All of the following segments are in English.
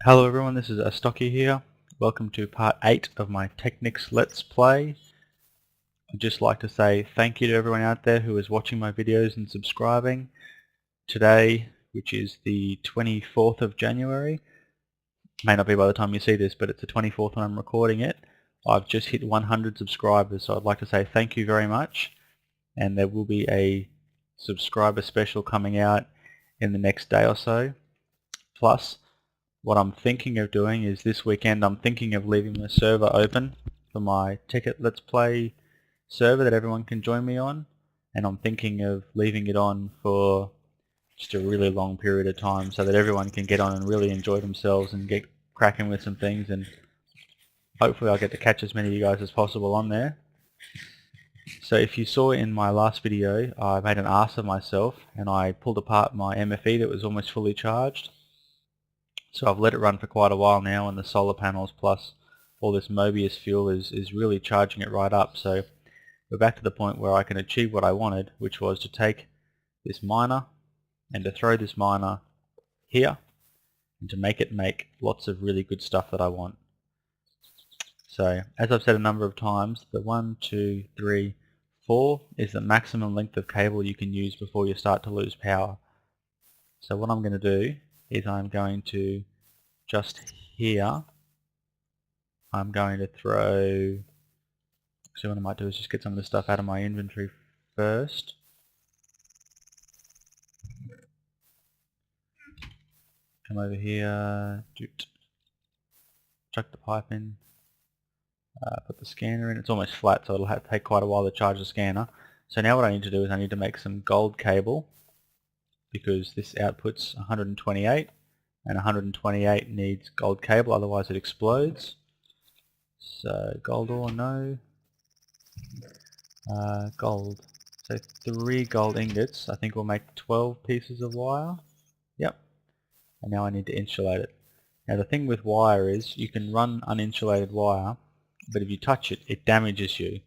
Hello everyone, this is Astocky here. Welcome to part 8 of my Technics Let's Play. I'd just like to say thank you to everyone out there who is watching my videos and subscribing. Today, which is the 24th of January, may not be by the time you see this, but it's the 24th when I'm recording it. I've just hit 100 subscribers, so I'd like to say thank you very much. And there will be a subscriber special coming out in the next day or so. Plus, what I'm thinking of doing is this weekend I'm thinking of leaving the server open for my Ticket Let's Play server that everyone can join me on, and I'm thinking of leaving it on for just a really long period of time so that everyone can get on and really enjoy themselves and get cracking with some things, and hopefully I'll get to catch as many of you guys as possible on there. So if you saw in my last video, I made an ass of myself and I pulled apart my MFE that was almost fully charged. So I've let it run for quite a while now, and the solar panels plus all this Mobius fuel is really charging it right up. So we're back to the point where I can achieve what I wanted, which was to take this miner and to throw this miner here and to make it make lots of really good stuff that I want. So as I've said a number of times, the 1, 2, 3, 4 is the maximum length of cable you can use before you start to lose power. So what I'm going to do is I'm going to just here, I'm going to throw, so what I might do is just get some of the stuff out of my inventory first. Come over here, chuck the pipe in, put the scanner in. It's almost flat, so it'll have to take quite a while to charge the scanner. So now what I need to do is I need to make some gold cable, because this outputs 128, and 128 needs gold cable, otherwise it explodes. So gold ore, no. Gold. So 3 gold ingots, I think we'll make 12 pieces of wire. Yep. And now I need to insulate it. Now the thing with wire is you can run uninsulated wire, but if you touch it, it damages you.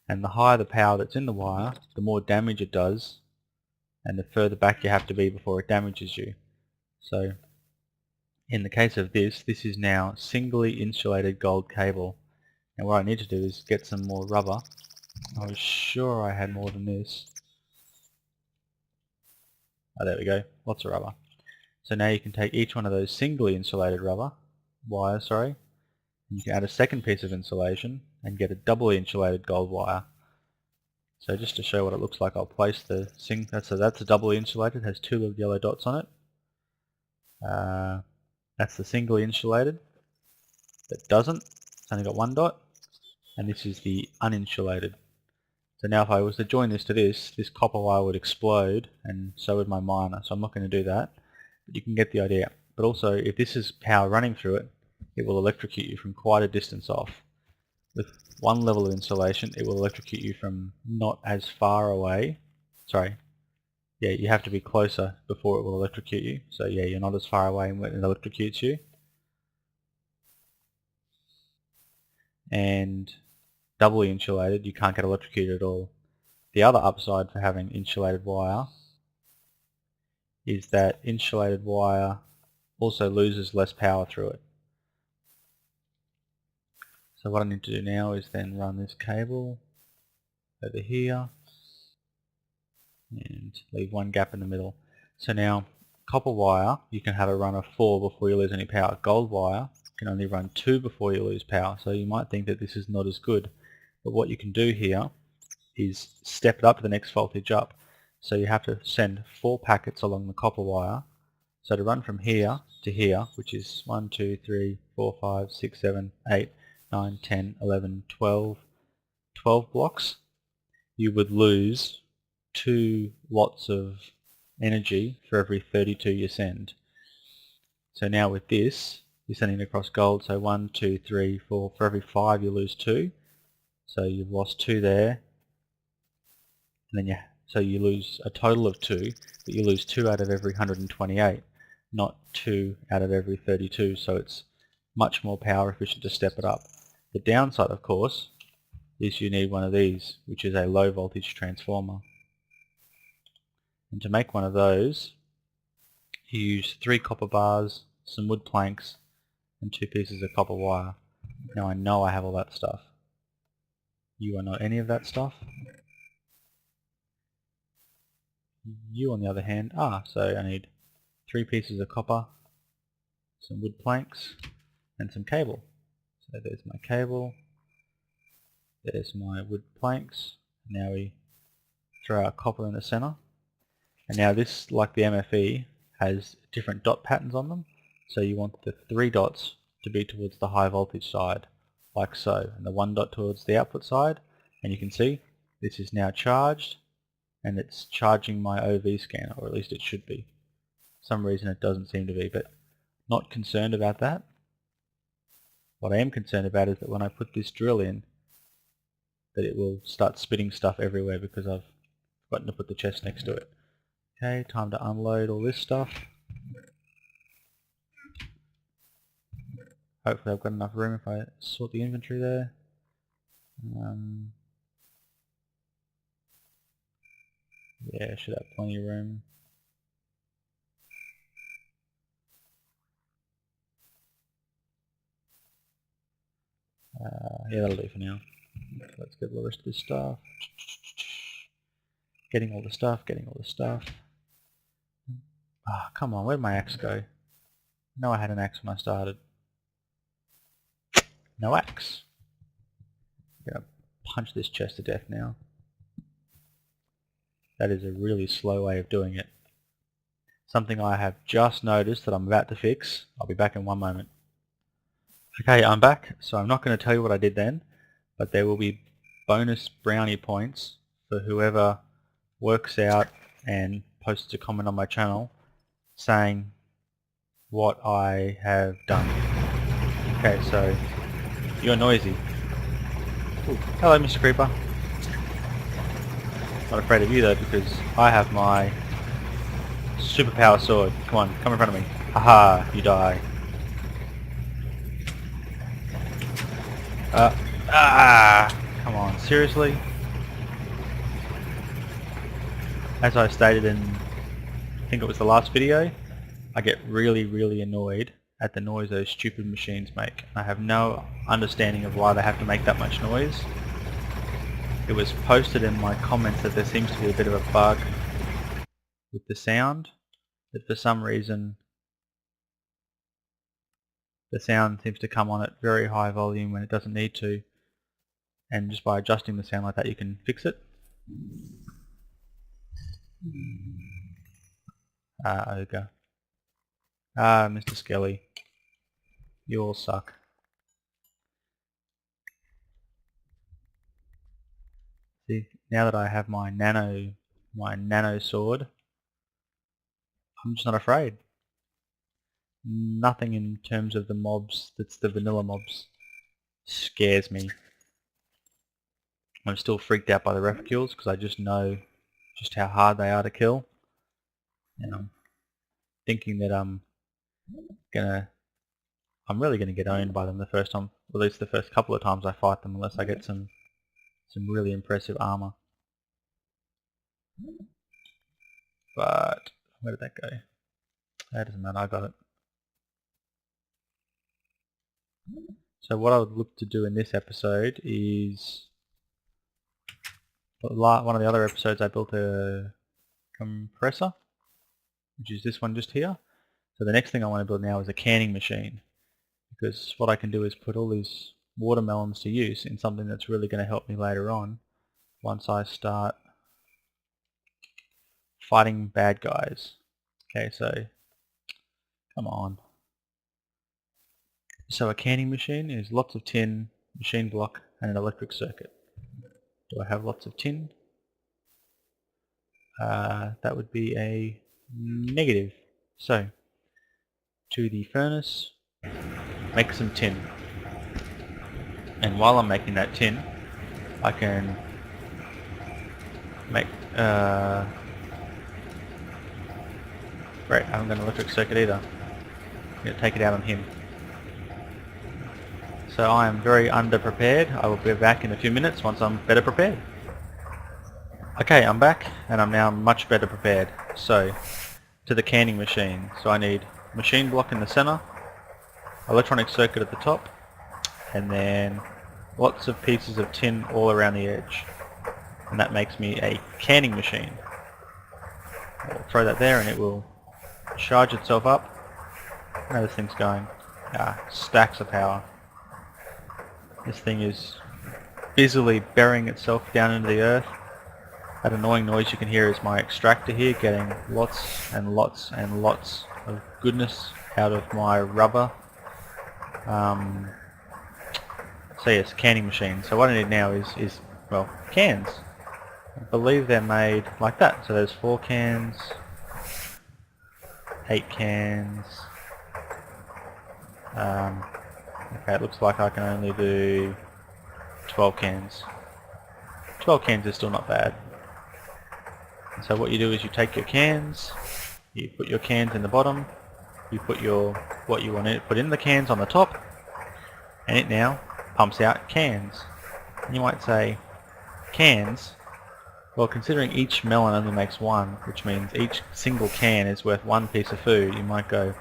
And the higher the power that's in the wire, the more damage it does, and the further back you have to be before it damages you. So in the case of this is now singly insulated gold cable. And what I need to do is get some more rubber. I was sure I had more than this. Oh, there we go, lots of rubber. So now you can take each one of those singly insulated rubber wires, and you can add a second piece of insulation and get a doubly insulated gold wire. So just to show what it looks like, I'll place the that's a doubly insulated, has 2 little yellow dots on it. That's the singly insulated that doesn't, it's only got 1 dot, and this is the uninsulated. So now if I was to join this to this copper wire would explode, and so would my miner, so I'm not going to do that. But you can get the idea. But also, if this is power running through it, it will electrocute you from quite a distance off. With 1 level of insulation, it will electrocute you from not as far away. Sorry, yeah, you have to be closer before it will electrocute you. So yeah, you're not as far away when it electrocutes you. And doubly insulated, you can't get electrocuted at all. The other upside for having insulated wire is that insulated wire also loses less power through it. So what I need to do now is then run this cable over here and leave 1 gap in the middle. So now copper wire, you can have a run of 4 before you lose any power. Gold wire can only run 2 before you lose power. So you might think that this is not as good. But what you can do here is step it up to the next voltage up. So you have to send 4 packets along the copper wire. So to run from here to here, which is 1, 2, 3, 4, 5, 6, 7, 8, 9, 10, 11, 12 blocks, you would lose 2 lots of energy for every 32 you send. So now with this, you're sending across gold, so 1, 2, 3, 4, for every 5 you lose 2. So you've lost 2 there, and then so you lose a total of 2, but you lose 2 out of every 128, not 2 out of every 32, so it's much more power efficient to step it up. The downside, of course, is you need one of these, which is a low voltage transformer. And to make one of those, you use 3 copper bars, some wood planks, and 2 pieces of copper wire. Now I know I have all that stuff. You are not any of that stuff. You on the other hand are, so I need 3 pieces of copper, some wood planks, and some cable. So there's my cable, there's my wood planks. Now we throw our copper in the center. And now this, like the MFE, has different dot patterns on them. So you want the 3 dots to be towards the high voltage side, like so, and the 1 dot towards the output side. And you can see this is now charged, and it's charging my OV scanner, or at least it should be. For some reason it doesn't seem to be, but not concerned about that. What I am concerned about is that when I put this drill in, that it will start spitting stuff everywhere because I've forgotten to put the chest next to it. Okay, time to unload all this stuff. Hopefully I've got enough room if I sort the inventory there. Yeah, should have plenty of room. Yeah, that'll do for now. Let's get the rest of this stuff. Getting all the stuff, getting all the stuff. Ah, come on, where'd my axe go? No, I had an axe when I started. No axe. I'm gonna punch this chest to death now. That is a really slow way of doing it. Something I have just noticed that I'm about to fix. I'll be back in 1 moment. Okay, I'm back, so I'm not going to tell you what I did then, but there will be bonus brownie points for whoever works out and posts a comment on my channel saying what I have done. Okay, so you're noisy. Ooh, hello, Mr. Creeper. Not afraid of you though, because I have my superpower sword. Come on, come in front of me. Haha, you die. Come on, seriously? As I stated in, I think it was the last video, I get really annoyed at the noise those stupid machines make. I have no understanding of why they have to make that much noise. It was posted in my comments that there seems to be a bit of a bug with the sound, that for some reason the sound seems to come on at very high volume when it doesn't need to, and just by adjusting the sound like that you can fix it. Ogre. Mr. Skelly. You all suck. See, now that I have my nano sword, I'm just not afraid. Nothing in terms of the mobs that's the vanilla mobs scares me. I'm still freaked out by the refugees because I just know just how hard they are to kill, and I'm thinking that I'm really gonna get owned by them the first time, or at least the first couple of times I fight them, unless I get some really impressive armor. But where did that go? That doesn't matter, I got it. So what I would look to do in this episode is, one of the other episodes I built a compressor, which is this one just here. So the next thing I want to build now is a canning machine, because what I can do is put all these watermelons to use in something that's really going to help me later on once I start fighting bad guys. Okay, so come on. So a canning machine is lots of tin, machine block, and an electric circuit. Do I have lots of tin? That would be a negative. So, to the furnace, make some tin. And while I'm making that tin, I can make... Great, I haven't got an electric circuit either. I'm going to take it out on him. So I am very underprepared. I will be back in a few minutes once I'm better prepared. Okay, I'm back and I'm now much better prepared. So, to the canning machine. So I need machine block in the center, electronic circuit at the top, and then lots of pieces of tin all around the edge. And that makes me a canning machine. I'll throw that there and it will charge itself up. Now this thing's going. Stacks of power. This thing is busily burying itself down into the earth. That annoying noise you can hear is my extractor here getting lots and lots and lots of goodness out of my rubber. So yes, canning machine. So what I need now is well, cans. I believe they're made like that. So there's 4 cans, 8 cans. Okay, it looks like I can only do 12 cans. 12 cans is still not bad. And so what you do is you take your cans, you put your cans in the bottom, you put your what you want to put in the cans on the top, and it now pumps out cans. And you might say, cans? Well, considering each melon only makes 1, which means each single can is worth 1 piece of food, you might go,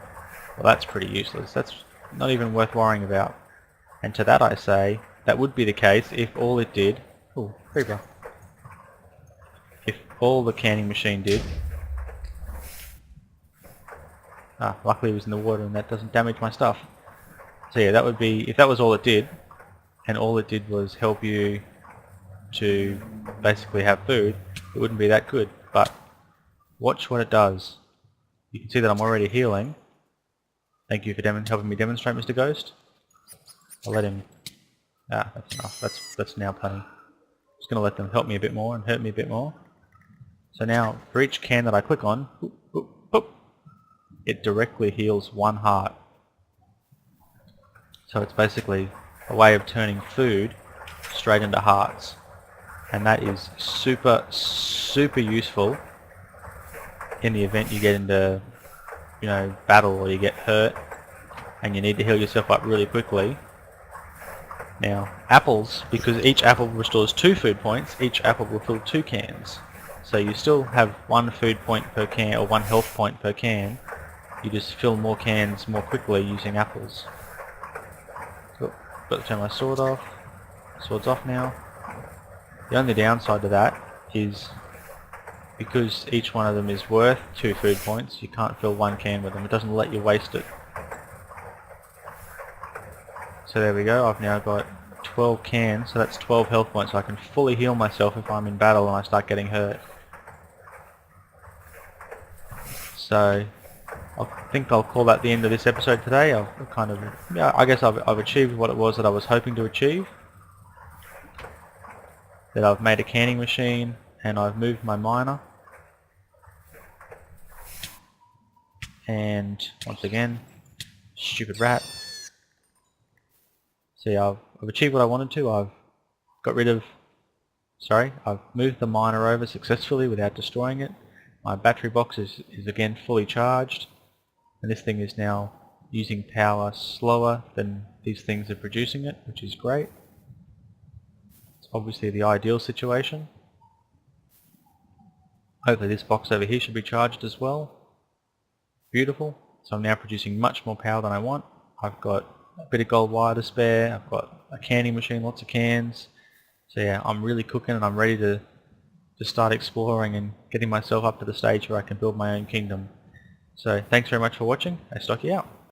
well, that's pretty useless. That's not even worth worrying about. And to that I say, that would be the case if all it did... Ooh, creeper. If all the canning machine did... luckily it was in the water and that doesn't damage my stuff. So yeah, that would be... If that was all it did, and all it did was help you to basically have food, it wouldn't be that good. But watch what it does. You can see that I'm already healing. Thank you for helping me demonstrate, Mr. Ghost. I'll let him... that's enough. That's now plenty. Just going to let them help me a bit more and hurt me a bit more. So now, for each can that I click on, boop, boop, boop, it directly heals 1 heart. So it's basically a way of turning food straight into hearts. And that is super, super useful in the event you get into, battle or you get hurt and you need to heal yourself up really quickly. Now, apples, because each apple restores 2 food points, each apple will fill 2 cans. So you still have 1 food point per can, or 1 health point per can. You just fill more cans more quickly using apples. Cool. Got to turn my sword off. Sword's off now. The only downside to that is because each one of them is worth 2 food points, you can't fill 1 can with them. It doesn't let you waste it. So there we go, I've now got 12 cans, so that's 12 health points, so I can fully heal myself if I'm in battle and I start getting hurt. So I think I'll call that the end of this episode today. I guess I've achieved what it was that I was hoping to achieve. That I've made a canning machine and I've moved my miner. And once again, stupid rat. So yeah, I've achieved what I wanted to. I've moved the miner over successfully without destroying it. My battery box is again fully charged. And this thing is now using power slower than these things are producing it, which is great. It's obviously the ideal situation. Hopefully this box over here should be charged as well. Beautiful. So I'm now producing much more power than I want. I've got a bit of gold wire to spare. I've got a canning machine, lots of cans. So yeah, I'm really cooking and I'm ready to start exploring and getting myself up to the stage where I can build my own kingdom. So thanks very much for watching. Astocky out.